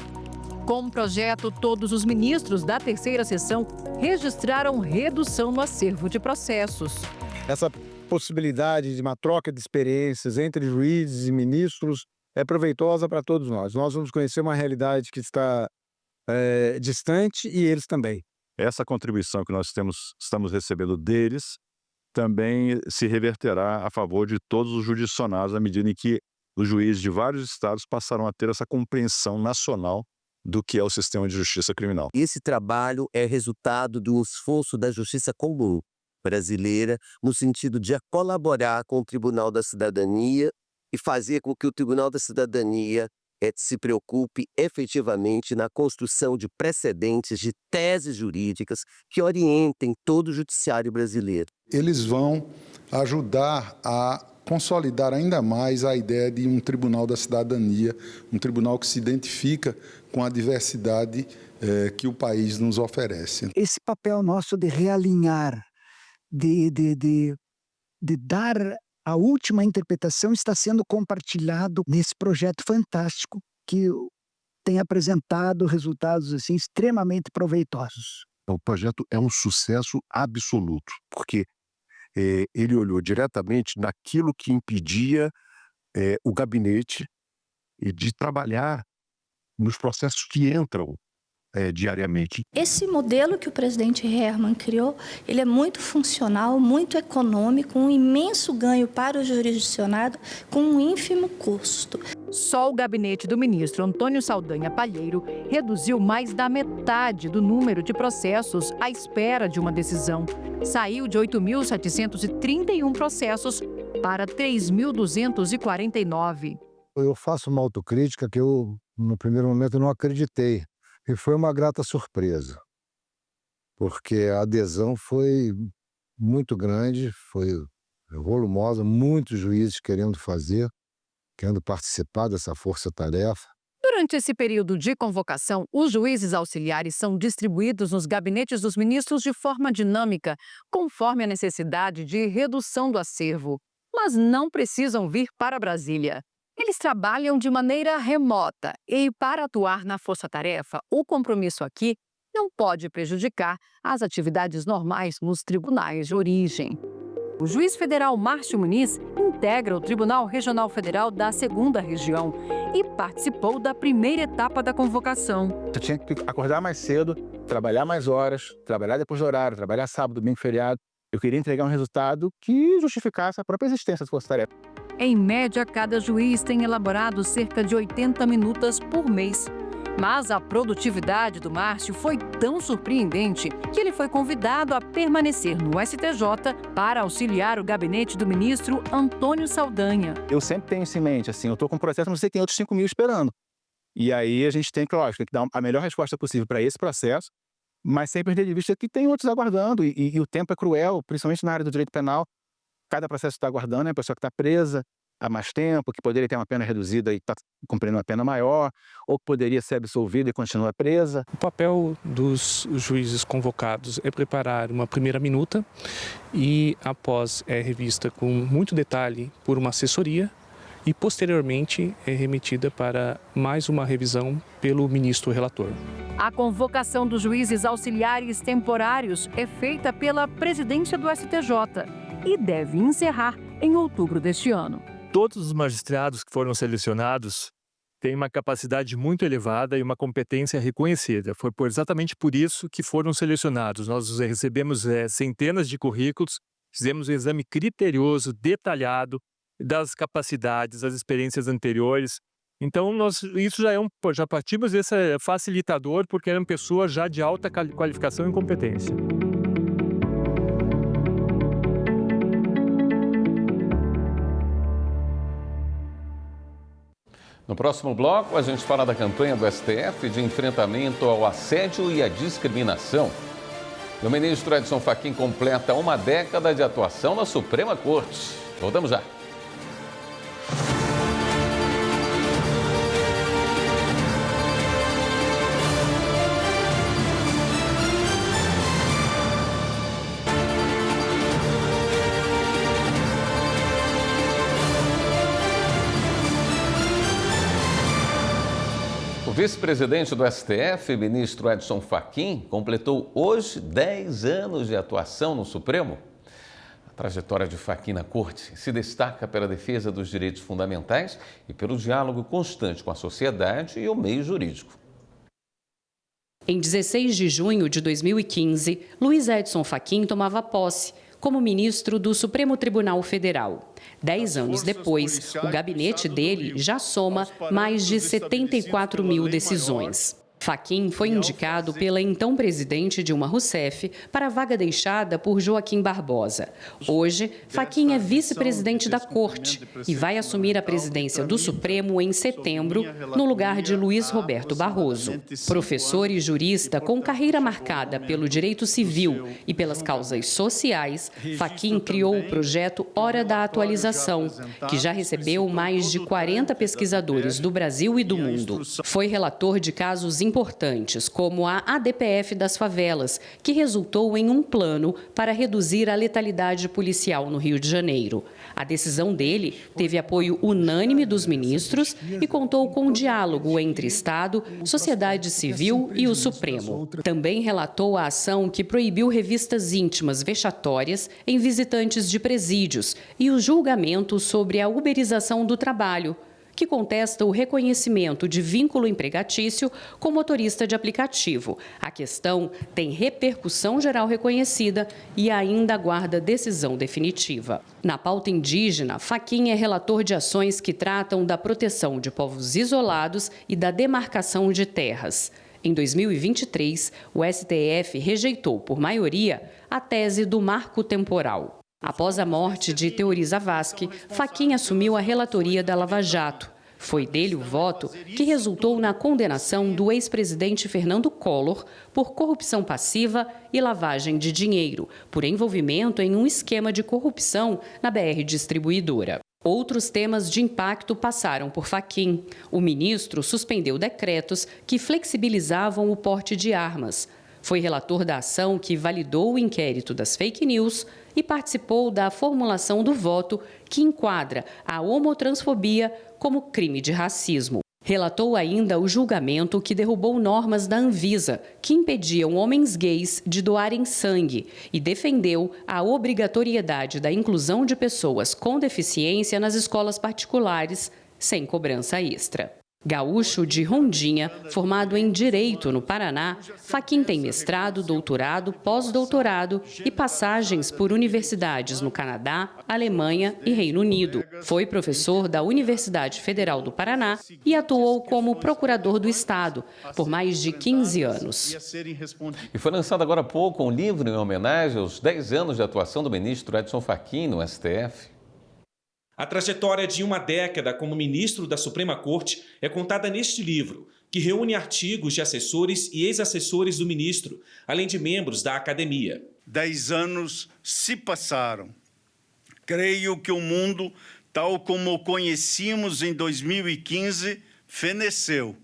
Com o projeto, todos os ministros da terceira sessão registraram redução no acervo de processos. Essa possibilidade de uma troca de experiências entre juízes e ministros é proveitosa para todos nós. Nós vamos conhecer uma realidade que está distante e eles também. Essa contribuição que nós estamos recebendo deles também se reverterá a favor de todos os jurisdicionados à medida em que os juízes de vários estados passarão a ter essa compreensão nacional do que é o sistema de justiça criminal. Esse trabalho é resultado do esforço da justiça comum brasileira no sentido de colaborar com o Tribunal da Cidadania e fazer com que o Tribunal da Cidadania se preocupe efetivamente na construção de precedentes, de teses jurídicas que orientem todo o judiciário brasileiro. Eles vão ajudar a consolidar ainda mais a ideia de um Tribunal da Cidadania, um tribunal que se identifica com a diversidade que o país nos oferece. Esse papel nosso de realinhar, de dar a última interpretação está sendo compartilhado nesse projeto fantástico que tem apresentado resultados assim, extremamente proveitosos. O projeto é um sucesso absoluto, porque ele olhou diretamente naquilo que impedia o gabinete de trabalhar nos processos que entram diariamente. Esse modelo que o presidente Herman criou, ele é muito funcional, muito econômico, um imenso ganho para o jurisdicionado com um ínfimo custo. Só o gabinete do ministro Antônio Saldanha Palheiro reduziu mais da metade do número de processos à espera de uma decisão. Saiu de 8.731 processos para 3.249. Eu faço uma autocrítica que eu, no primeiro momento, não acreditei. E foi uma grata surpresa, porque a adesão foi muito grande, foi volumosa, muitos juízes querendo participar dessa força-tarefa. Durante esse período de convocação, os juízes auxiliares são distribuídos nos gabinetes dos ministros de forma dinâmica, conforme a necessidade de redução do acervo, mas não precisam vir para Brasília. Eles trabalham de maneira remota e, para atuar na força-tarefa, o compromisso aqui não pode prejudicar as atividades normais nos tribunais de origem. O juiz federal Márcio Muniz integra o Tribunal Regional Federal da 2ª Região e participou da primeira etapa da convocação. Eu tinha que acordar mais cedo, trabalhar mais horas, trabalhar depois do horário, trabalhar sábado, domingo, feriado. Eu queria entregar um resultado que justificasse a própria existência da força-tarefa. Em média, cada juiz tem elaborado cerca de 80 minutas por mês. Mas a produtividade do Márcio foi tão surpreendente que ele foi convidado a permanecer no STJ para auxiliar o gabinete do ministro Antônio Saldanha. Eu sempre tenho isso em mente, assim, eu estou com um processo, mas sei que tem outros 5 mil esperando. E aí a gente tem que, lógico, dar a melhor resposta possível para esse processo, mas sem perder de vista que tem outros aguardando e o tempo é cruel, principalmente na área do direito penal. cada processo que está aguardando é a pessoa que está presa há mais tempo, que poderia ter uma pena reduzida e está cumprindo uma pena maior, ou que poderia ser absolvida e continua presa. O papel dos juízes convocados é preparar uma primeira minuta e, após, é revista com muito detalhe por uma assessoria e, posteriormente, é remetida para mais uma revisão pelo ministro relator. A convocação dos juízes auxiliares temporários é feita pela presidência do STJ e deve encerrar em outubro deste ano. Todos os magistrados que foram selecionados têm uma capacidade muito elevada e uma competência reconhecida. Foi exatamente por isso que foram selecionados. Nós recebemos centenas de currículos, fizemos um exame criterioso, detalhado, das capacidades, das experiências anteriores. Então, isso já partimos desse facilitador, porque eram pessoas já de alta qualificação e competência. No próximo bloco, a gente fala da campanha do STF de enfrentamento ao assédio e à discriminação. E o ministro Edson Fachin completa uma década de atuação na Suprema Corte. Voltamos já. O vice-presidente do STF, ministro Edson Fachin, completou hoje 10 anos de atuação no Supremo. A trajetória de Fachin na Corte se destaca pela defesa dos direitos fundamentais e pelo diálogo constante com a sociedade e o meio jurídico. Em 16 de junho de 2015, Luiz Edson Fachin tomava posse como ministro do Supremo Tribunal Federal. 10 anos depois, o gabinete dele já soma mais de 74 mil decisões. Fachin foi indicado pela então presidente Dilma Rousseff para a vaga deixada por Joaquim Barbosa. Hoje, Fachin é vice-presidente da Corte e vai assumir a presidência do Supremo em setembro, no lugar de Luiz Roberto Barroso. Professor e jurista com carreira marcada pelo direito civil e pelas causas sociais, Fachin criou o projeto Hora da Atualização, que já recebeu mais de 40 pesquisadores do Brasil e do mundo. Foi relator de casos importantes, como a ADPF das favelas, que resultou em um plano para reduzir a letalidade policial no Rio de Janeiro. A decisão dele teve apoio unânime dos ministros e contou com um diálogo entre Estado, sociedade civil e o Supremo. Também relatou a ação que proibiu revistas íntimas vexatórias em visitantes de presídios e o julgamento sobre a uberização do trabalho, que contesta o reconhecimento de vínculo empregatício com motorista de aplicativo. A questão tem repercussão geral reconhecida e ainda aguarda decisão definitiva. Na pauta indígena, Fachin é relator de ações que tratam da proteção de povos isolados e da demarcação de terras. Em 2023, o STF rejeitou, por maioria, a tese do marco temporal. Após a morte de Teori Zavascki, Fachin assumiu a relatoria da Lava Jato. Foi dele o voto que resultou na condenação do ex-presidente Fernando Collor por corrupção passiva e lavagem de dinheiro, por envolvimento em um esquema de corrupção na BR Distribuidora. Outros temas de impacto passaram por Fachin. O ministro suspendeu decretos que flexibilizavam o porte de armas. Foi relator da ação que validou o inquérito das fake news e participou da formulação do voto que enquadra a homotransfobia como crime de racismo. Relatou ainda o julgamento que derrubou normas da Anvisa, que impediam homens gays de doarem sangue, e defendeu a obrigatoriedade da inclusão de pessoas com deficiência nas escolas particulares, sem cobrança extra. Gaúcho de Rondinha, formado em Direito no Paraná, Fachin tem mestrado, doutorado, pós-doutorado e passagens por universidades no Canadá, Alemanha e Reino Unido. Foi professor da Universidade Federal do Paraná e atuou como procurador do Estado por mais de 15 anos. E foi lançado agora há pouco um livro em homenagem aos 10 anos de atuação do ministro Edson Fachin no STF. A trajetória de uma década como ministro da Suprema Corte é contada neste livro, que reúne artigos de assessores e ex-assessores do ministro, além de membros da academia. 10 anos se passaram. Creio que o mundo, tal como o conhecíamos em 2015, feneceu.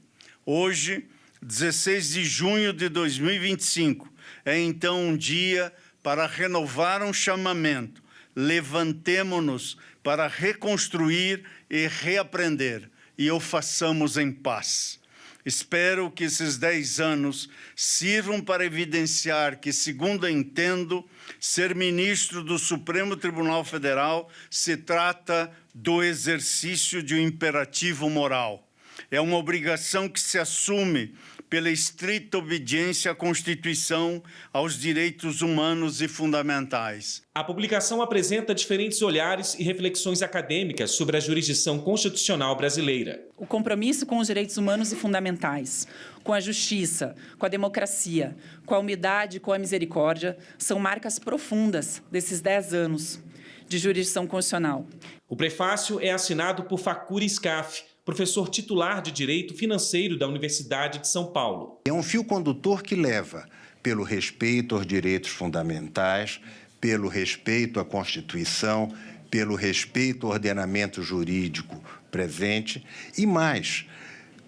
Hoje, 16 de junho de 2025, é então um dia para renovar um chamamento. Levantemo-nos para reconstruir e reaprender, e o façamos em paz. Espero que esses 10 anos sirvam para evidenciar que, segundo entendo, ser ministro do Supremo Tribunal Federal se trata do exercício de um imperativo moral. É uma obrigação que se assume pela estrita obediência à Constituição, aos direitos humanos e fundamentais. A publicação apresenta diferentes olhares e reflexões acadêmicas sobre a jurisdição constitucional brasileira. O compromisso com os direitos humanos e fundamentais, com a justiça, com a democracia, com a humildade e com a misericórdia, são marcas profundas desses 10 anos de jurisdição constitucional. O prefácio é assinado por Facuri Scaff, professor titular de Direito Financeiro da Universidade de São Paulo. É um fio condutor que leva pelo respeito aos direitos fundamentais, pelo respeito à Constituição, pelo respeito ao ordenamento jurídico presente e mais,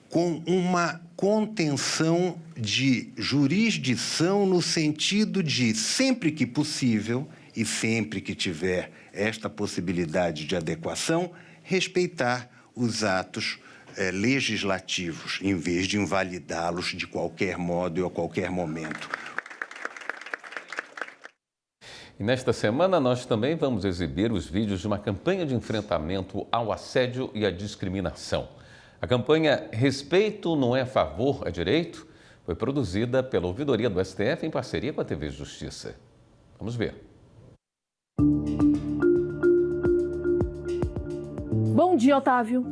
com uma contenção de jurisdição no sentido de, sempre que possível e sempre que tiver esta possibilidade de adequação, respeitar os atos legislativos, em vez de invalidá-los de qualquer modo e a qualquer momento. E nesta semana nós também vamos exibir os vídeos de uma campanha de enfrentamento ao assédio e à discriminação. A campanha Respeito não é favor, é direito foi produzida pela Ouvidoria do STF em parceria com a TV Justiça. Vamos ver. Bom dia, Otávio.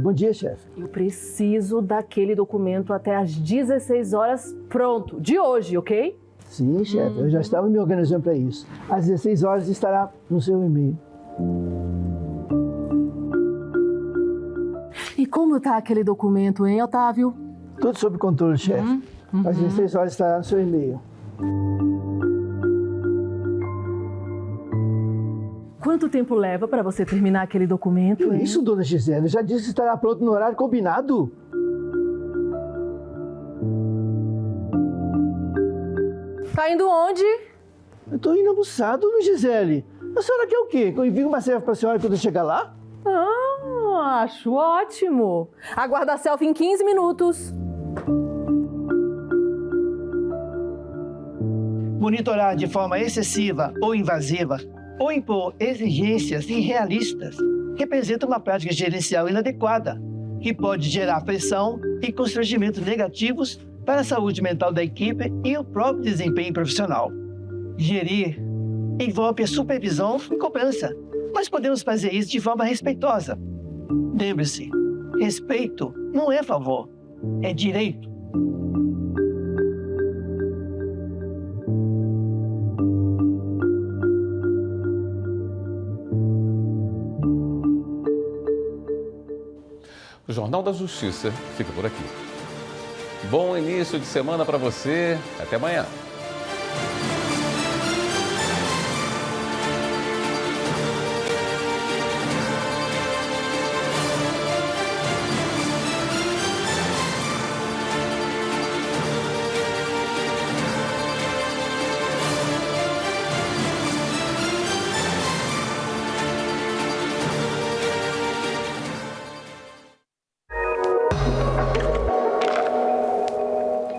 Bom dia, chefe. Eu preciso daquele documento até às 16 horas pronto, de hoje, ok? Sim, chefe. Eu já estava me organizando para isso. Às 16 horas estará no seu e-mail. E como está aquele documento, hein, Otávio? Tudo sob controle, chefe. Às 16 horas estará no seu e-mail. Quanto tempo leva para você terminar aquele documento? Que isso, dona Gisele? Já disse que estará pronto no horário combinado. Tá indo onde? Eu tô indo almoçar, dona Gisele. A senhora quer o quê? Que eu envie uma selfie para a senhora quando eu chegar lá? Ah, acho ótimo. Aguarda a selfie em 15 minutos. Monitorar de forma excessiva ou invasiva ou impor exigências irrealistas representa uma prática gerencial inadequada que pode gerar pressão e constrangimentos negativos para a saúde mental da equipe e o próprio desempenho profissional. Gerir envolve a supervisão e cobrança, mas podemos fazer isso de forma respeitosa. Lembre-se, respeito não é favor, é direito. O Jornal da Justiça fica por aqui. Bom início de semana para você. Até amanhã.